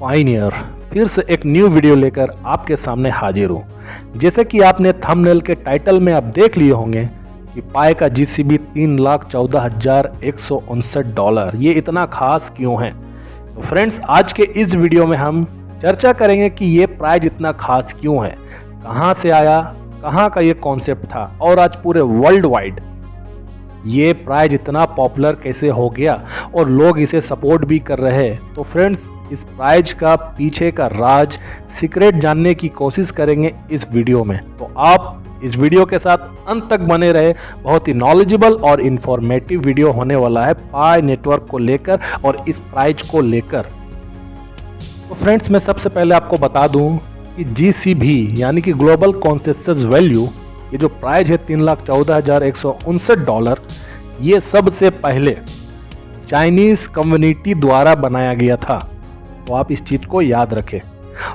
Pioneer फिर से एक न्यू वीडियो लेकर आपके सामने हाजिर हूँ। जैसे कि आपने थंबनेल के टाइटल में आप देख लिए होंगे कि पाई का जीसीबी $3,14,159। ये इतना खास क्यों है? तो फ्रेंड्स, आज के इस वीडियो में हम चर्चा करेंगे कि ये प्राइज इतना खास क्यों है, कहाँ से आया, कहाँ का ये कॉन्सेप्ट था और आज पूरे वर्ल्ड वाइड ये प्राइज इतना पॉपुलर कैसे हो गया और लोग इसे सपोर्ट भी कर रहे हैं। तो फ्रेंड्स, इस प्राइज का पीछे का राज, सीक्रेट जानने की कोशिश करेंगे इस वीडियो में। तो आप इस वीडियो के साथ अंत तक बने रहे। बहुत ही नॉलेजेबल और इंफॉर्मेटिव वीडियो होने वाला है पाई नेटवर्क को लेकर और इस प्राइज को लेकर। तो फ्रेंड्स, मैं सबसे पहले आपको बता दूं कि GCV यानी कि ग्लोबल कंसेंसस वैल्यू, ये जो प्राइज है $3,14,159, ये सबसे पहले चाइनीज कम्युनिटी द्वारा बनाया गया था। तो आप इस चीज को याद रखें।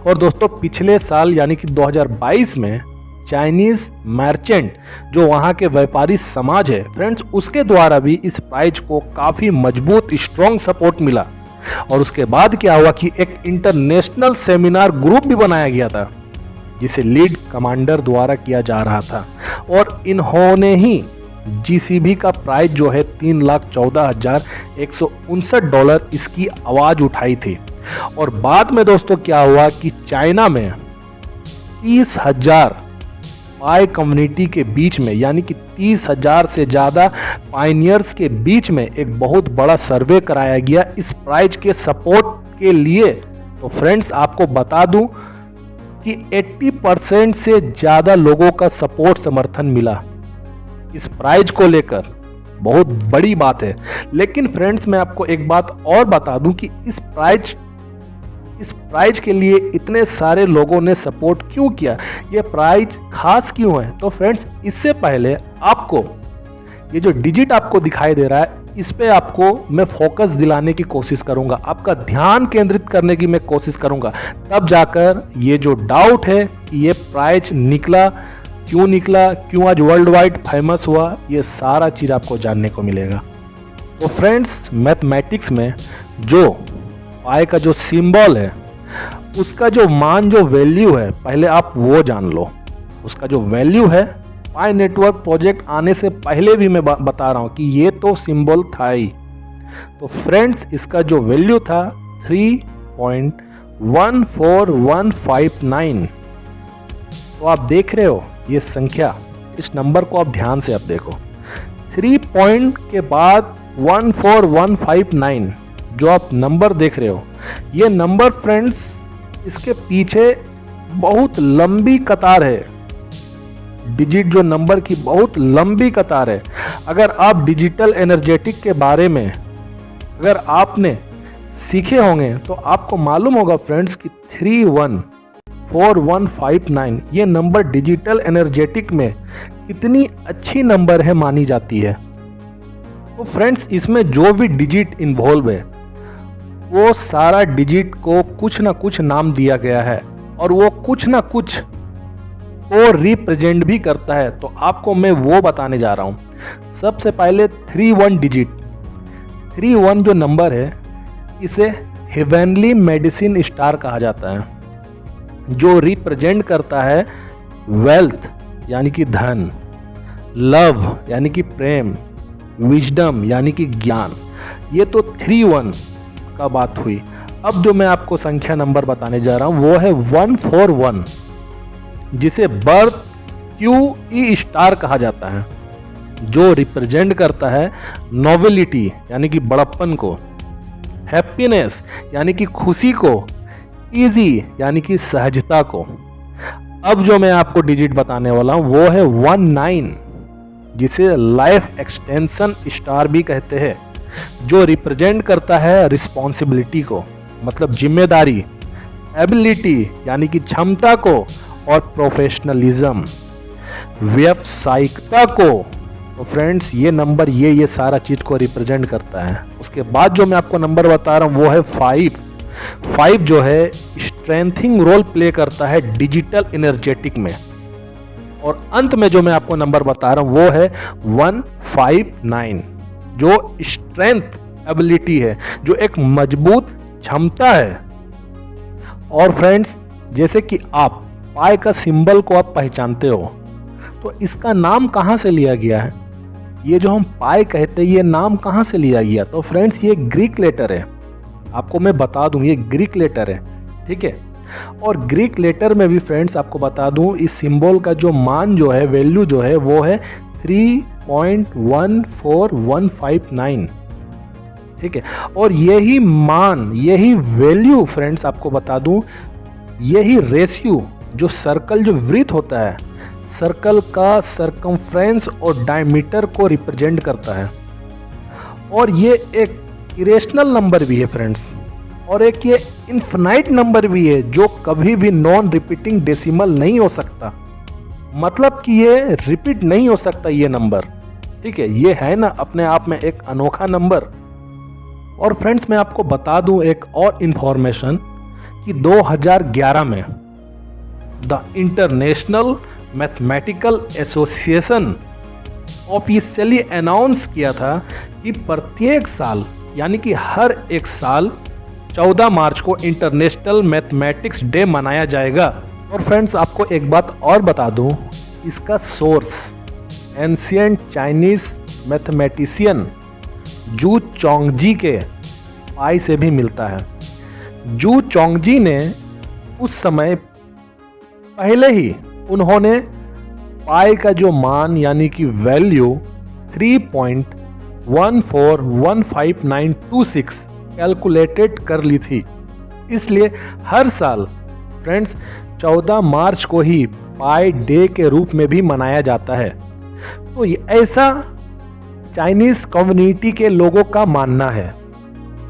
और दोस्तों, पिछले साल यानी कि 2022 में चाइनीज मर्चेंट, जो वहाँ के व्यापारी समाज है फ्रेंड्स, उसके द्वारा भी इस प्राइज को काफ़ी मजबूत स्ट्रॉन्ग सपोर्ट मिला। और उसके बाद क्या हुआ कि एक इंटरनेशनल सेमिनार ग्रुप भी बनाया गया था, जिसे लीड कमांडर द्वारा किया जा रहा था। और इन्होंने ही GCV का प्राइस जो है $3,14,159 इसकी आवाज़ उठाई थी। और बाद में दोस्तों क्या हुआ कि चाइना में 30,000 पाई कम्युनिटी के बीच में, यानी कि 30,000 से ज़्यादा पायनियर्स के बीच में एक बहुत बड़ा सर्वे कराया गया इस प्राइज के सपोर्ट के लिए। तो फ्रेंड्स, आपको बता दूं कि 80% से ज़्यादा लोगों का सपोर्ट, समर्थन मिला इस प्राइज को लेकर। बहुत बड़ी बात है। लेकिन फ्रेंड्स, मैं आपको एक बात और बता दूं कि इस प्राइज के लिए इतने सारे लोगों ने सपोर्ट क्यों किया, ये प्राइज खास क्यों है। तो फ्रेंड्स, इससे पहले आपको ये जो डिजिट आपको दिखाई दे रहा है, इस पे आपको मैं फोकस दिलाने की कोशिश करूंगा, आपका ध्यान केंद्रित करने की मैं कोशिश करूंगा। तब जाकर ये जो डाउट है कि ये प्राइज निकला, क्यों आज वर्ल्ड वाइड फेमस हुआ, ये सारा चीज़ आपको जानने को मिलेगा। तो फ्रेंड्स, मैथमेटिक्स में जो पाई का जो सिंबल है, उसका जो मान, जो वैल्यू है, पहले आप वो जान लो। उसका जो वैल्यू है, पाई नेटवर्क प्रोजेक्ट आने से पहले भी मैं बता रहा हूँ कि ये तो सिंबल था ही। तो फ्रेंड्स, इसका जो वैल्यू था 3.14159। तो आप देख रहे हो ये संख्या, इस नंबर को आप ध्यान से आप देखो। 3 पॉइंट के बाद 14159 जो आप नंबर देख रहे हो, ये नंबर फ्रेंड्स, इसके पीछे बहुत लंबी कतार है। डिजिट जो नंबर की बहुत लंबी कतार है। अगर आप डिजिटल एनर्जेटिक के बारे में अगर आपने सीखे होंगे तो आपको मालूम होगा फ्रेंड्स कि 3.14159 ये नंबर डिजिटल एनर्जेटिक में कितनी अच्छी नंबर है, मानी जाती है। तो फ्रेंड्स, इसमें जो भी डिजिट इन्वॉल्व है, वो सारा डिजिट को कुछ ना कुछ नाम दिया गया है और वो कुछ ना कुछ को रिप्रेजेंट भी करता है। तो आपको मैं वो बताने जा रहा हूँ। सबसे पहले 31 डिजिट, 31 जो नंबर है, इसे हेवनली मेडिसिन स्टार कहा जाता है, जो रिप्रेजेंट करता है वेल्थ यानी कि धन, लव यानी कि प्रेम, विजडम यानी कि ज्ञान। ये तो 31 का बात हुई। अब जो मैं आपको संख्या नंबर बताने जा रहा हूं वो है 141, जिसे बर्थ QE स्टार कहा जाता है, जो रिप्रेजेंट करता है नोबिलिटी यानी कि बड़प्पन को, हैप्पीनेस यानी कि खुशी को, इजी यानी कि सहजता को। अब जो मैं आपको डिजिट बताने वाला हूं वो है 19, जिसे लाइफ एक्सटेंशन स्टार भी कहते हैं, जो रिप्रेजेंट करता है रिस्पॉन्सिबिलिटी को, मतलब जिम्मेदारी, एबिलिटी यानी कि क्षमता को, और प्रोफेशनलिज्म, व्यावसायिकता को। तो फ्रेंड्स, ये नंबर ये सारा चीज को रिप्रेजेंट करता है। उसके बाद जो मैं आपको नंबर बता रहा हूँ वो है 5 जो है स्ट्रेंथिंग रोल प्ले करता है डिजिटल एनर्जेटिक में। और अंत में जो मैं आपको नंबर बता रहा हूँ वो है 159, जो स्ट्रेंथ एबिलिटी है, जो एक मजबूत क्षमता है और फ्रेंड्स, जैसे कि आप पाई का सिंबल को आप पहचानते हो, तो इसका नाम कहाँ से लिया गया है? ये जो हम पाई कहते हैं, ये नाम कहाँ से लिया गया? तो फ्रेंड्स, ये ग्रीक लेटर है। आपको मैं बता दूं, ये ग्रीक लेटर है, ठीक है। और ग्रीक लेटर में भी फ्रेंड्स आपको बता दूं, इस सिंबल का जो मान जो है, वैल्यू जो है, वो है 3.14159, ठीक है। और यही मान, यही वैल्यू फ्रेंड्स आपको बता दूं, यही रेशियो जो सर्कल, जो वृत्त होता है, सर्कल का सरकमफ्रेंस और डायमीटर को रिप्रेजेंट करता है। और ये एक इरेशनल नंबर भी है फ्रेंड्स, और एक ये इन्फिनाइट नंबर भी है, जो कभी भी नॉन रिपीटिंग डेसिमल नहीं हो सकता। मतलब कि ये रिपीट नहीं हो सकता ये नंबर, ठीक है। ये है ना अपने आप में एक अनोखा नंबर। और फ्रेंड्स, मैं आपको बता दूं एक और इंफॉर्मेशन कि 2011 में the international mathematical association officially announce किया था कि प्रत्येक साल, यानी कि हर एक साल 14 मार्च को इंटरनेशनल मैथमेटिक्स डे मनाया जाएगा। और फ्रेंड्स, आपको एक बात और बता दूं, इसका सोर्स एंशिएंट चाइनीज मैथमेटिशियन जू चोंगजी के पाई से भी मिलता है। जू चोंगजी ने उस समय पहले ही उन्होंने पाई का जो मान, यानी कि वैल्यू 3.1415926 कैलकुलेटेड कर ली थी। इसलिए हर साल फ्रेंड्स 14 मार्च को ही पाई डे के रूप में भी मनाया जाता है। तो ऐसा चाइनीज कम्युनिटी के लोगों का मानना है।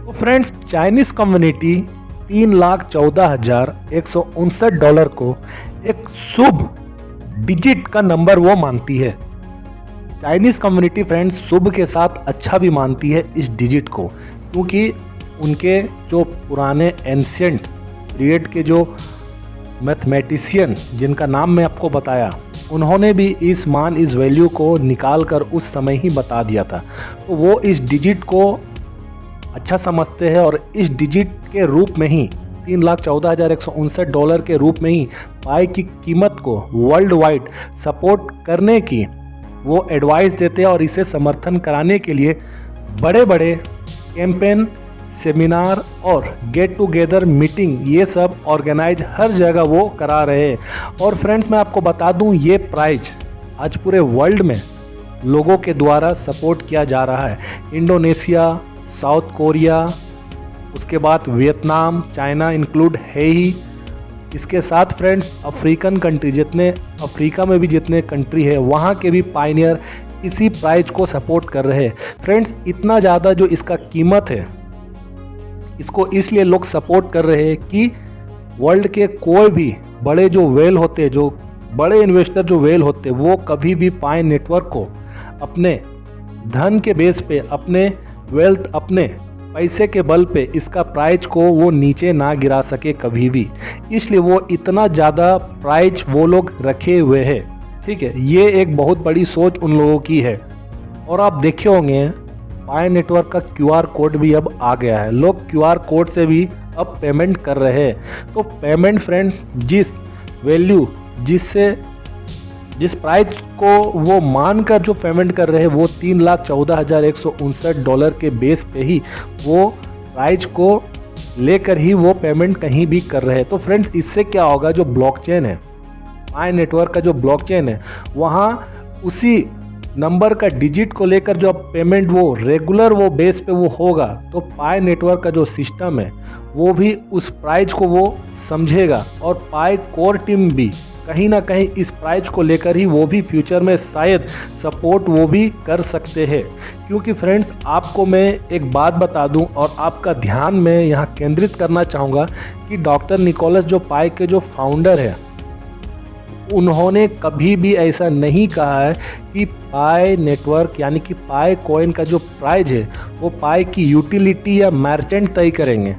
तो फ्रेंड्स, चाइनीज कम्युनिटी $3,14,159 को एक शुभ डिजिट का नंबर वो मानती है। चाइनीज कम्युनिटी फ्रेंड्स शुभ के साथ अच्छा भी मानती है इस डिजिट को, क्योंकि उनके जो पुराने एंशिएंट पीरियड के जो मैथमेटिशियन, जिनका नाम मैं आपको बताया, उन्होंने भी इस मान, इस वैल्यू को निकाल कर उस समय ही बता दिया था। तो वो इस डिजिट को अच्छा समझते हैं और इस डिजिट के रूप में ही $3,14,159 के रूप में ही पाई की कीमत को वर्ल्ड वाइड सपोर्ट करने की वो एडवाइस देते हैं। और इसे समर्थन कराने के लिए बड़े बड़े कैंपेन, सेमिनार और गेट टुगेदर मीटिंग, ये सब ऑर्गेनाइज हर जगह वो करा रहे हैं। और फ्रेंड्स, मैं आपको बता दूं, ये प्राइज आज पूरे वर्ल्ड में लोगों के द्वारा सपोर्ट किया जा रहा है। इंडोनेशिया, साउथ कोरिया, उसके बाद वियतनाम, चाइना इंक्लूड है ही। इसके साथ फ्रेंड्स अफ्रीकन कंट्री, जितने अफ्रीका में भी जितने कंट्री है, वहाँ के भी पायनियर इसी प्राइज को सपोर्ट कर रहे हैं। फ्रेंड्स, इतना ज़्यादा जो इसका कीमत है, इसको इसलिए लोग सपोर्ट कर रहे हैं कि वर्ल्ड के कोई भी बड़े जो वेल होते, जो बड़े इन्वेस्टर जो वेल होते, वो कभी भी पाई नेटवर्क को अपने धन के बेस पे, अपने वेल्थ, अपने पैसे के बल पे इसका प्राइज को वो नीचे ना गिरा सके कभी भी। इसलिए वो इतना ज़्यादा प्राइज वो लोग रखे हुए हैं, ठीक है। ये एक बहुत बड़ी सोच उन लोगों की है। और आप देखे होंगे पाई नेटवर्क का QR कोड भी अब आ गया है। लोग QR कोड से भी अब पेमेंट कर रहे हैं। तो पेमेंट फ्रेंड, जिस वैल्यू, जिस प्राइस को वो मानकर जो पेमेंट कर रहे हैं, वो $3,14,159 के बेस पे ही वो प्राइस को लेकर ही वो पेमेंट कहीं भी कर रहे हैं। तो फ्रेंड्स, इससे क्या होगा, जो ब्लॉकचेन है, पाई नेटवर्क का जो ब्लॉकचेन है, वहाँ उसी नंबर का डिजिट को लेकर जो पेमेंट वो रेगुलर वो बेस पे वो होगा, तो पाई नेटवर्क का जो सिस्टम है वो भी उस प्राइस को वो समझेगा। और पाई कोर टीम भी कहीं ना कहीं इस प्राइस को लेकर ही वो भी फ्यूचर में शायद सपोर्ट वो भी कर सकते हैं। क्योंकि फ्रेंड्स, आपको मैं एक बात बता दूं और आपका ध्यान मैं यहाँ केंद्रित करना चाहूँगा कि डॉक्टर निकोलस जो पाई के जो फाउंडर है, उन्होंने कभी भी ऐसा नहीं कहा है कि पाई नेटवर्क यानी कि पाई कॉइन का जो प्राइस है वो पाई की यूटिलिटी या मर्चेंट तय करेंगे।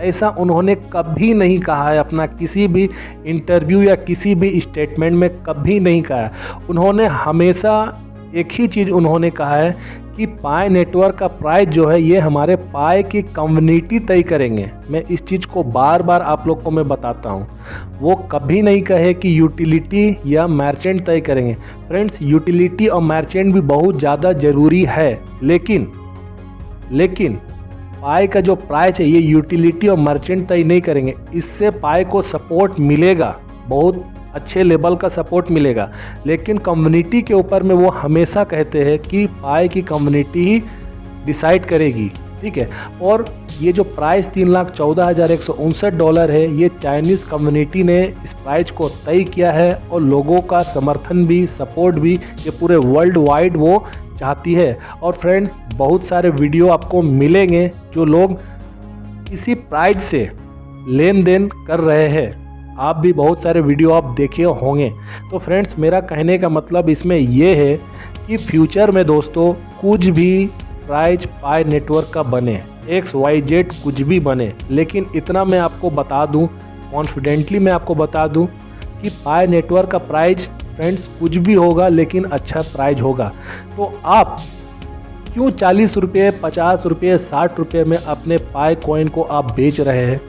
ऐसा उन्होंने कभी नहीं कहा है, अपना किसी भी इंटरव्यू या किसी भी स्टेटमेंट में कभी नहीं कहा है। उन्होंने हमेशा एक ही चीज़ उन्होंने कहा है कि पाई नेटवर्क का प्राइस जो है ये हमारे पाई की कम्युनिटी तय करेंगे। मैं इस चीज़ को बार बार आप लोग को मैं बताता हूँ, वो कभी नहीं कहे कि यूटिलिटी या मर्चेंट तय करेंगे। फ्रेंड्स, यूटिलिटी और मर्चेंट भी बहुत ज़्यादा ज़रूरी है, लेकिन पाई का जो प्राइस है ये यूटिलिटी और मर्चेंट तय नहीं करेंगे। इससे पाई को सपोर्ट मिलेगा, बहुत अच्छे लेवल का सपोर्ट मिलेगा, लेकिन कम्युनिटी के ऊपर में वो हमेशा कहते हैं कि पाई की कम्युनिटी ही डिसाइड करेगी, ठीक है। और ये जो प्राइस $3,14,159 है, ये चाइनीज़ कम्युनिटी ने इस प्राइस को तय किया है और लोगों का समर्थन भी, सपोर्ट भी ये पूरे वर्ल्ड वाइड वो चाहती है। और फ्रेंड्स, बहुत सारे वीडियो आपको मिलेंगे जो लोग इसी प्राइस से लेन देन कर रहे हैं, आप भी बहुत सारे वीडियो आप देखे होंगे। तो फ्रेंड्स, मेरा कहने का मतलब इसमें ये है कि फ्यूचर में दोस्तों कुछ भी प्राइस पाई नेटवर्क का बने, XYZ कुछ भी बने, लेकिन इतना मैं आपको बता दूं, कॉन्फिडेंटली मैं आपको बता दूं कि पाई नेटवर्क का प्राइस फ्रेंड्स कुछ भी होगा, लेकिन अच्छा प्राइस होगा। तो आप क्यों 40 रुपये, 50 रुपये, 60 रुपये में अपने पाई कॉइन को आप बेच रहे हैं?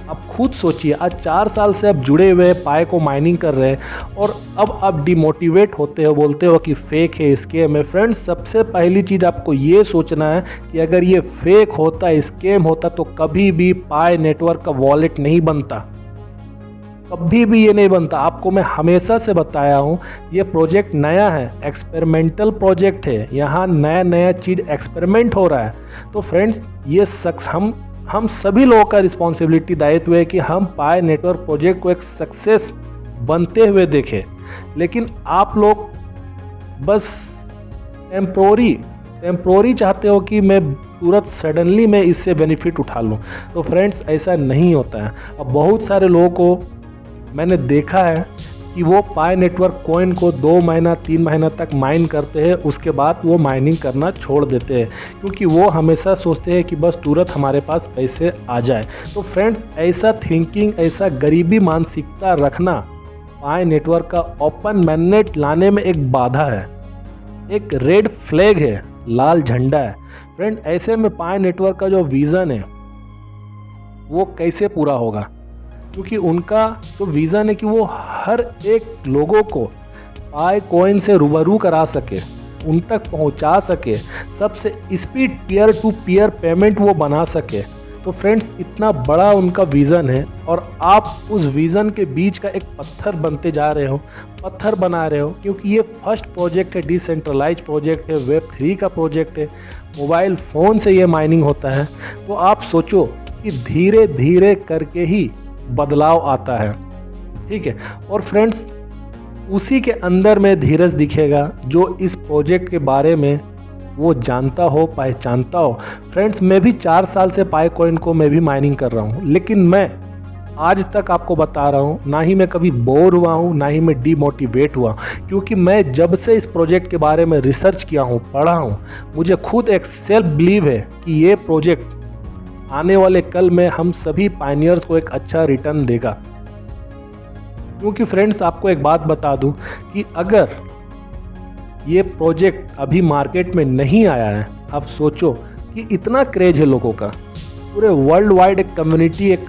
आप खुद सोचिए, आज 4 साल से आप जुड़े हुए पाई को माइनिंग कर रहे हैं और अब आप डिमोटिवेट होते हो, बोलते हो कि फेक है, स्कैम है। फ्रेंड्स, सबसे पहली चीज़ आपको ये सोचना है कि अगर ये फेक होता, स्कैम होता, तो कभी भी पाई नेटवर्क का वॉलेट नहीं बनता, कभी भी ये नहीं बनता। आपको मैं हमेशा से बताया हूँ, ये प्रोजेक्ट नया है, एक्सपेरिमेंटल प्रोजेक्ट है, यहाँ नया नया चीज़ एक्सपेरिमेंट हो रहा है। तो फ्रेंड्स, ये हम सभी लोगों का रिस्पॉन्सिबिलिटी, दायित्व है कि हम पाई नेटवर्क प्रोजेक्ट को एक सक्सेस बनते हुए देखें। लेकिन आप लोग बस टेम्प्रोरी चाहते हो कि मैं तुरंत सडनली मैं इससे बेनिफिट उठा लूँ। तो फ्रेंड्स, ऐसा नहीं होता है। अब बहुत सारे लोगों को मैंने देखा है कि वो पाई नेटवर्क कॉइन को 2 महीना 3 महीना तक माइन करते हैं, उसके बाद वो माइनिंग करना छोड़ देते हैं, क्योंकि वो हमेशा सोचते हैं कि बस तुरंत हमारे पास पैसे आ जाए। तो फ्रेंड्स, ऐसा थिंकिंग, ऐसा गरीबी मानसिकता रखना पाई नेटवर्क का ओपन मैननेट लाने में एक बाधा है, एक रेड फ्लैग है, लाल झंडा है। फ्रेंड, ऐसे में पाई नेटवर्क का जो विज़न है वो कैसे पूरा होगा? क्योंकि उनका जो विज़न है कि वो हर एक लोगों को पाई कॉइन से रूबरू करा सके, उन तक पहुंचा सके, सबसे speed peer to peer payment वो बना सके। तो फ्रेंड्स, इतना बड़ा उनका विज़न है और आप उस विज़न के बीच का एक पत्थर बनते जा रहे हो, पत्थर बना रहे हो, क्योंकि ये फर्स्ट प्रोजेक्ट है, डिसेंट्रलाइज प्रोजेक्ट है, वेब 3 का प्रोजेक्ट है, मोबाइल फ़ोन से ये माइनिंग होता है। तो आप सोचो कि धीरे धीरे करके ही बदलाव आता है, ठीक है। और फ्रेंड्स, उसी के अंदर में धीरज दिखेगा जो इस प्रोजेक्ट के बारे में वो जानता हो, पहचानता हो। फ्रेंड्स, मैं भी 4 साल से पाई कॉइन को मैं भी माइनिंग कर रहा हूँ, लेकिन मैं आज तक आपको बता रहा हूँ, ना ही मैं कभी बोर हुआ हूँ, ना ही मैं डीमोटिवेट हुआ, क्योंकि मैं जब से इस प्रोजेक्ट के बारे में रिसर्च किया हूँ, पढ़ा हूँ, मुझे खुद एक सेल्फ बिलीव है कि ये प्रोजेक्ट आने वाले कल में हम सभी पायनियर्स को एक अच्छा रिटर्न देगा। क्योंकि फ्रेंड्स, आपको एक बात बता दूं कि अगर ये प्रोजेक्ट अभी मार्केट में नहीं आया है, आप सोचो कि इतना क्रेज है लोगों का, पूरे वर्ल्ड वाइड एक कम्युनिटी, एक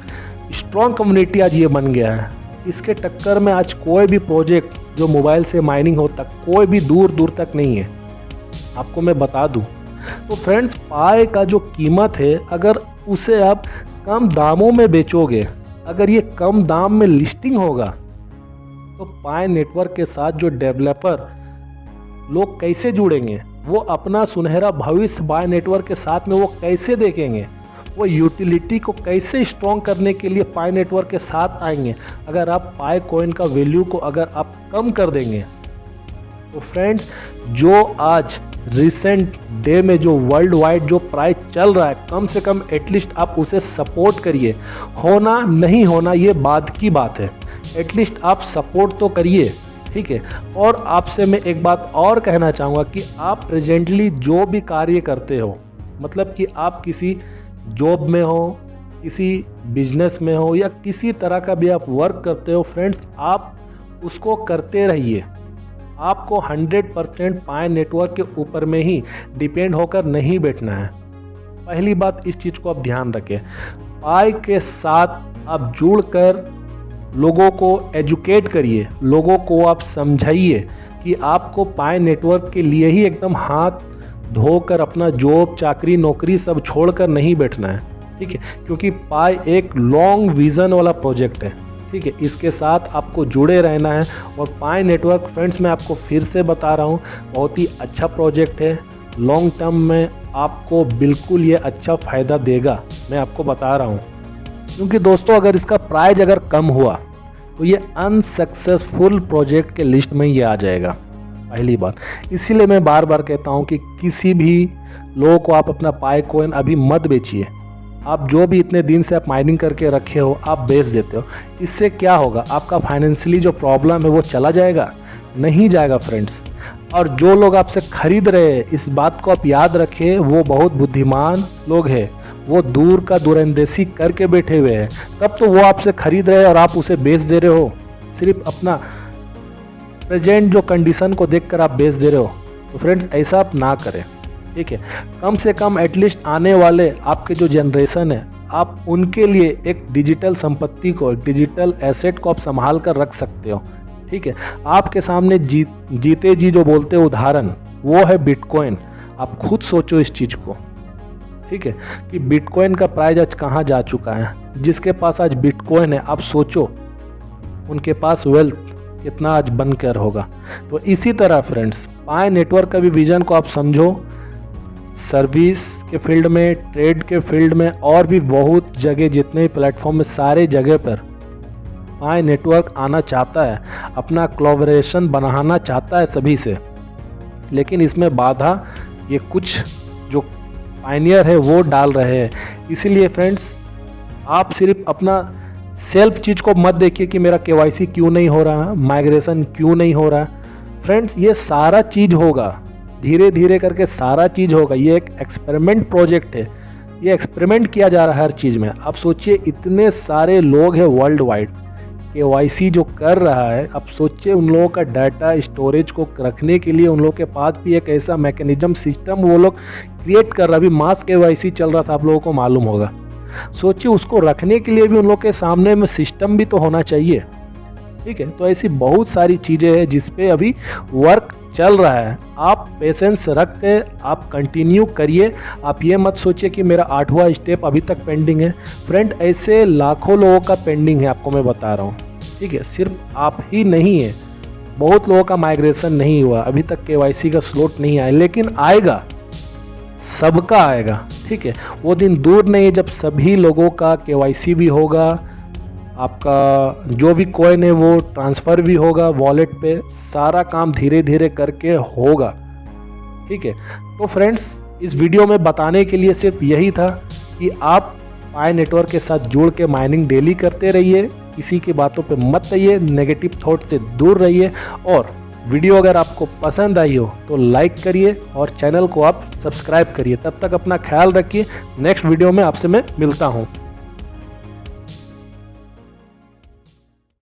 स्ट्रॉन्ग कम्युनिटी आज ये बन गया है। इसके टक्कर में आज कोई भी प्रोजेक्ट जो मोबाइल से माइनिंग होता, कोई भी दूर दूर तक नहीं है, आपको मैं बता दूं। तो फ्रेंड्स, पाई का जो कीमत है, अगर उसे आप कम दामों में बेचोगे, अगर ये कम दाम में लिस्टिंग होगा, तो पाई नेटवर्क के साथ जो डेवलपर लोग कैसे जुड़ेंगे, वो अपना सुनहरा भविष्य पाई नेटवर्क के साथ में वो कैसे देखेंगे, वो यूटिलिटी को कैसे स्ट्रॉन्ग करने के लिए पाई नेटवर्क के साथ आएंगे। अगर आप पाई कॉइन का वैल्यू को अगर आप कम कर देंगे, तो फ्रेंड्स, जो आज रिसेंट डे में जो वर्ल्ड वाइड जो प्राइस चल रहा है, कम से कम एटलीस्ट आप उसे सपोर्ट करिए। होना नहीं होना ये बाद की बात है, एटलीस्ट आप सपोर्ट तो करिए, ठीक है। और आपसे मैं एक बात और कहना चाहूँगा कि आप प्रेजेंटली जो भी कार्य करते हो, मतलब कि आप किसी जॉब में हो, किसी बिजनेस में हो, या किसी तरह का भी आप वर्क करते हो, फ्रेंड्स, आप उसको करते रहिए। आपको 100% पाई नेटवर्क के ऊपर में ही डिपेंड होकर नहीं बैठना है। पहली बात इस चीज़ को आप ध्यान रखें, पाई के साथ आप जुड़कर लोगों को एजुकेट करिए, लोगों को आप समझाइए कि आपको पाई नेटवर्क के लिए ही एकदम हाथ धोकर अपना जॉब चाकरी नौकरी सब छोड़कर नहीं बैठना है, ठीक है, क्योंकि पाई एक लॉन्ग विज़न वाला प्रोजेक्ट है, ठीक है। इसके साथ आपको जुड़े रहना है। और पाई नेटवर्क फ्रेंड्स मैं आपको फिर से बता रहा हूँ, बहुत ही अच्छा प्रोजेक्ट है, लॉन्ग टर्म में आपको बिल्कुल ये अच्छा फ़ायदा देगा, मैं आपको बता रहा हूँ। क्योंकि दोस्तों अगर इसका प्राइस अगर कम हुआ तो ये अनसक्सेसफुल प्रोजेक्ट के लिस्ट में ये आ जाएगा, पहली बात। इसीलिए मैं बार बार कहता हूँ कि किसी भी लोगों को आप अपना पाई कॉइन अभी मत बेचिए। आप जो भी इतने दिन से आप माइनिंग करके रखे हो आप बेच देते हो, इससे क्या होगा, आपका फाइनेंशियली जो प्रॉब्लम है वो चला जाएगा? नहीं जाएगा फ्रेंड्स। और जो लोग आपसे खरीद रहे हैं, इस बात को आप याद रखें, वो बहुत बुद्धिमान लोग हैं, वो दूर का दूरंदेशी करके बैठे हुए हैं, तब तो वो आपसे खरीद रहे हैं और आप उसे बेच दे रहे हो। सिर्फ अपना प्रेजेंट जो कंडीशन को देखकर आप बेच दे रहे हो। तो फ्रेंड्स ऐसा आप ना करें, ठीक है। कम से कम एटलीस्ट आने वाले आपके जो जनरेशन है, आप उनके लिए एक डिजिटल संपत्ति को, एक डिजिटल एसेट को आप संभाल कर रख सकते हो, ठीक है। आपके सामने जीते जी जो बोलते हैं उदाहरण, वो है बिटकॉइन। आप खुद सोचो इस चीज़ को, ठीक है, कि बिटकॉइन का प्राइस आज कहाँ जा चुका है। जिसके पास आज बिटकॉइन है, आप सोचो उनके पास वेल्थ कितना आज बनकर होगा। तो इसी तरह फ्रेंड्स पाई नेटवर्क का भी विजन को आप समझो। सर्विस के फील्ड में, ट्रेड के फील्ड में और भी बहुत जगह, जितने भी प्लेटफॉर्म में, सारे जगह पर पाई नेटवर्क आना चाहता है, अपना कोलैबोरेशन बनाना चाहता है सभी से। लेकिन इसमें बाधा ये कुछ जो पायनियर है वो डाल रहे हैं। इसीलिए फ्रेंड्स आप सिर्फ अपना सेल्फ चीज़ को मत देखिए कि मेरा केवाईसी क्यों नहीं हो रहा, माइग्रेशन क्यों नहीं हो रहा। फ्रेंड्स ये सारा चीज़ होगा, धीरे धीरे करके सारा चीज़ होगा। ये एक एक्सपेरिमेंट प्रोजेक्ट है, ये एक्सपेरिमेंट किया जा रहा है हर चीज़ में। आप सोचिए इतने सारे लोग हैं वर्ल्ड वाइड, केवाईसी जो कर रहा है, अब सोचिए उन लोगों का डाटा स्टोरेज को रखने के लिए उन लोगों के पास भी एक ऐसा मैकेनिज्म सिस्टम वो लोग क्रिएट कर रहा है। अभी मास केवाईसी चल रहा था, आप लोगों को मालूम होगा। सोचिए उसको रखने के लिए भी उन लोग के सामने में सिस्टम भी तो होना चाहिए, ठीक है। तो ऐसी बहुत सारी चीज़ें हैं जिस पे अभी वर्क चल रहा है। आप पेशेंस रख के आप कंटिन्यू करिए। आप ये मत सोचिए कि मेरा 8वां स्टेप अभी तक पेंडिंग है। फ्रेंड ऐसे लाखों लोगों का पेंडिंग है, आपको मैं बता रहा हूँ, ठीक है। सिर्फ आप ही नहीं है, बहुत लोगों का माइग्रेशन नहीं हुआ अभी तक, केवाईसी का स्लॉट नहीं आया, लेकिन आएगा, सबका आएगा, ठीक है। वो दिन दूर नहीं जब सभी लोगों का केवाईसी भी होगा, आपका जो भी कॉइन है वो ट्रांसफ़र भी होगा वॉलेट पे, सारा काम धीरे धीरे करके होगा, ठीक है। तो फ्रेंड्स इस वीडियो में बताने के लिए सिर्फ यही था कि आप पाई नेटवर्क के साथ जुड़ के माइनिंग डेली करते रहिए, किसी की बातों पे मत आइए, नेगेटिव थॉट से दूर रहिए। और वीडियो अगर आपको पसंद आई हो तो लाइक करिए और चैनल को आप सब्सक्राइब करिए। तब तक अपना ख्याल रखिए। नेक्स्ट वीडियो में आपसे मैं मिलता हूँ।